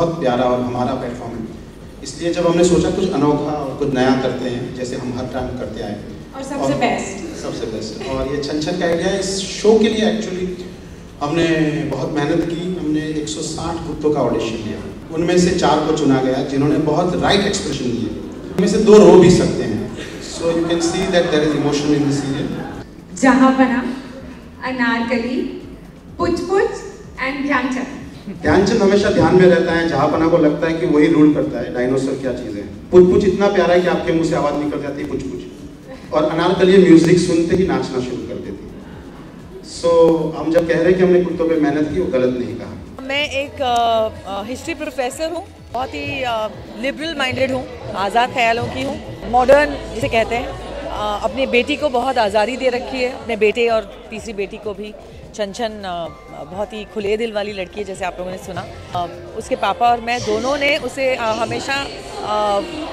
बहुत प्यारा और हमारा प्लेटफॉर्म है, इसलिए जब हमने सोचा कुछ अनोखा और कुछ नया करते हैं जैसे हम हर टाइम करते आए और सबसे बेस्ट। और ये छन छन का आइडिया इस शो के लिए एक्चुअली हमने बहुत मेहनत की। हमने 160 कुत्तों का ऑडिशन लिया, उनमें से 4 को चुना गया जिन्होंने बहुत राइट एक्सप्रेशन दिए। उनमें से 2 रो भी सकते हैं, so you can see that there is emotion in the serial. जहांपना, अनारकली, पुच पुच एंड ध्यानचंद। ध्यानचंद हमेशा ध्यान में रहता है, जहांपना को लगता है कि वही रूल करता है, डायनासोर क्या चीज़ है। पुच पुच इतना प्यारा है कि आपके मुंह से आवाज़ निकल जाती है पुच पुच, और अनारकली म्यूजिक सुनते ही नाचना शुरू कर देती है। सो हम जब कह रहे हैं कि हमने कुत्तों पे मेहनत की, वो गलत नहीं कहा। मैं एक हिस्ट्री प्रोफेसर हूँ, बहुत ही लिबरल माइंडेड हूँ, आज़ाद ख्यालों की हूँ, मॉडर्न जिसे कहते हैं। अपनी बेटी को बहुत आज़ादी दे रखी है, अपने बेटे और तीसरी बेटी को भी। छन छन बहुत ही खुले दिल वाली लड़की है, जैसे आप लोगों ने सुना। उसके पापा और मैं दोनों ने उसे हमेशा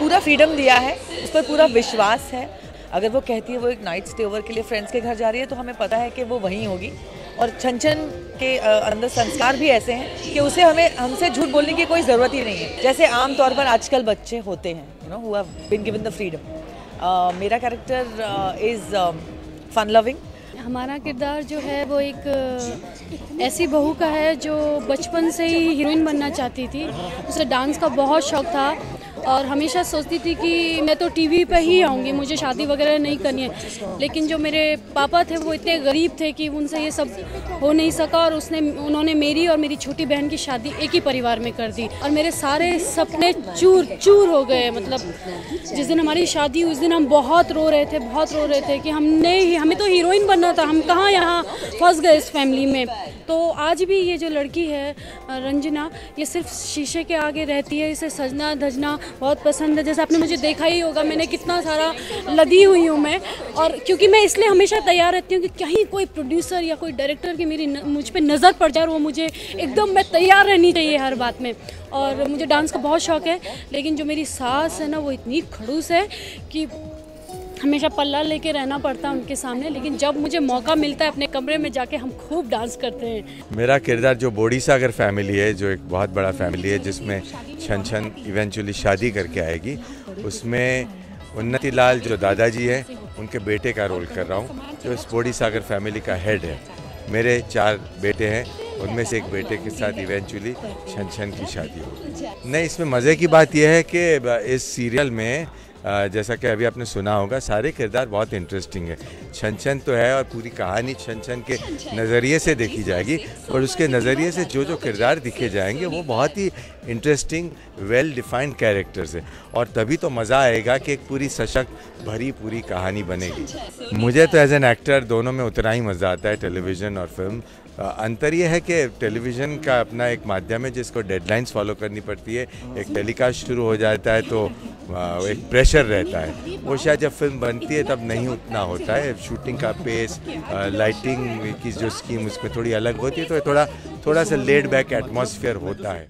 पूरा फ्रीडम दिया है, उस पर पूरा विश्वास है। अगर वो कहती है वो एक नाइट स्टे ओवर के लिए फ्रेंड्स के घर जा रही है, तो हमें पता है कि वो वहीं होगी। और छन छन के अंदर संस्कार भी ऐसे हैं कि उसे हमसे झूठ बोलने की कोई ज़रूरत ही नहीं है, जैसे आम तौर पर आजकल बच्चे होते हैं, you know, who have been given the freedom. मेरा कैरेक्टर इज़ फन लविंग। हमारा किरदार जो है वो एक ऐसी बहू का है जो बचपन से ही हीरोइन बनना चाहती थी। उसे डांस का बहुत शौक था और हमेशा सोचती थी कि मैं तो टीवी पे ही आऊँगी, मुझे शादी वगैरह नहीं करनी है। लेकिन जो मेरे पापा थे वो इतने गरीब थे कि उनसे ये सब हो नहीं सका, और उन्होंने मेरी और मेरी छोटी बहन की शादी एक ही परिवार में कर दी, और मेरे सारे सपने चूर चूर हो गए। मतलब जिस दिन हमारी शादी उस दिन हम बहुत रो रहे थे कि हमें तो हीरोइन बनना था, हम कहाँ यहाँ फंस गए इस फैमिली में। तो आज भी ये जो लड़की है रंजना, ये सिर्फ शीशे के आगे रहती है, इसे सजना धजना बहुत पसंद है। जैसे आपने मुझे देखा ही होगा, मैंने कितना सारा लदी हुई हूँ मैं, और क्योंकि मैं इसलिए हमेशा तैयार रहती हूँ कि कहीं कोई प्रोड्यूसर या कोई डायरेक्टर की मुझ पे नज़र पड़ जाए, और वो मुझे एकदम मैं तैयार रहनी चाहिए हर बात में। और मुझे डांस का बहुत शौक है, लेकिन जो मेरी सास है ना, वो इतनी खड़ूस है कि हमेशा पल्ला लेके रहना पड़ता है उनके सामने। लेकिन जब मुझे मौका मिलता है अपने कमरे में जाके, हम खूब डांस करते हैं। मेरा किरदार जो बोडी सागर फैमिली है, जो एक बहुत बड़ा फैमिली है जिसमें छन छन इवेंचुअली शादी करके आएगी, उसमें उन्नति लाल जो दादाजी हैं उनके बेटे का रोल कर रहा हूँ, जो इस बोडी सागर फैमिली का हेड है। मेरे 4 बेटे हैं, उनमें से एक बेटे के साथ इवेंचुअली छन छन की शादी होगी। नहीं, इसमें मज़े की बात यह है कि इस सीरियल में जैसा कि अभी आपने सुना होगा, सारे किरदार बहुत इंटरेस्टिंग है। छन छन तो है और पूरी कहानी छन छन के नज़रिए से देखी जाएगी, और उसके नज़रिए से जो किरदार दिखे जाएंगे वो बहुत ही इंटरेस्टिंग वेल डिफाइंड कैरेक्टर्स है, और तभी तो मज़ा आएगा कि एक पूरी सशक्त भरी पूरी कहानी बनेगी। मुझे तो एज एन एक्टर दोनों में उतना ही मज़ा आता है, टेलीविज़न और फिल्म। अंतर ये है कि टेलीविज़न का अपना एक माध्यम है जिसको डेडलाइंस फॉलो करनी पड़ती है। एक टेलीकास्ट शुरू हो जाता है तो एक प्रेशर रहता है, वो शायद जब फिल्म बनती है तब नहीं उतना होता है। शूटिंग का पेस, लाइटिंग की जो स्कीम उसमें थोड़ी अलग होती है, तो थोड़ा सा लेड बैक एटमॉस्फेयर होता है।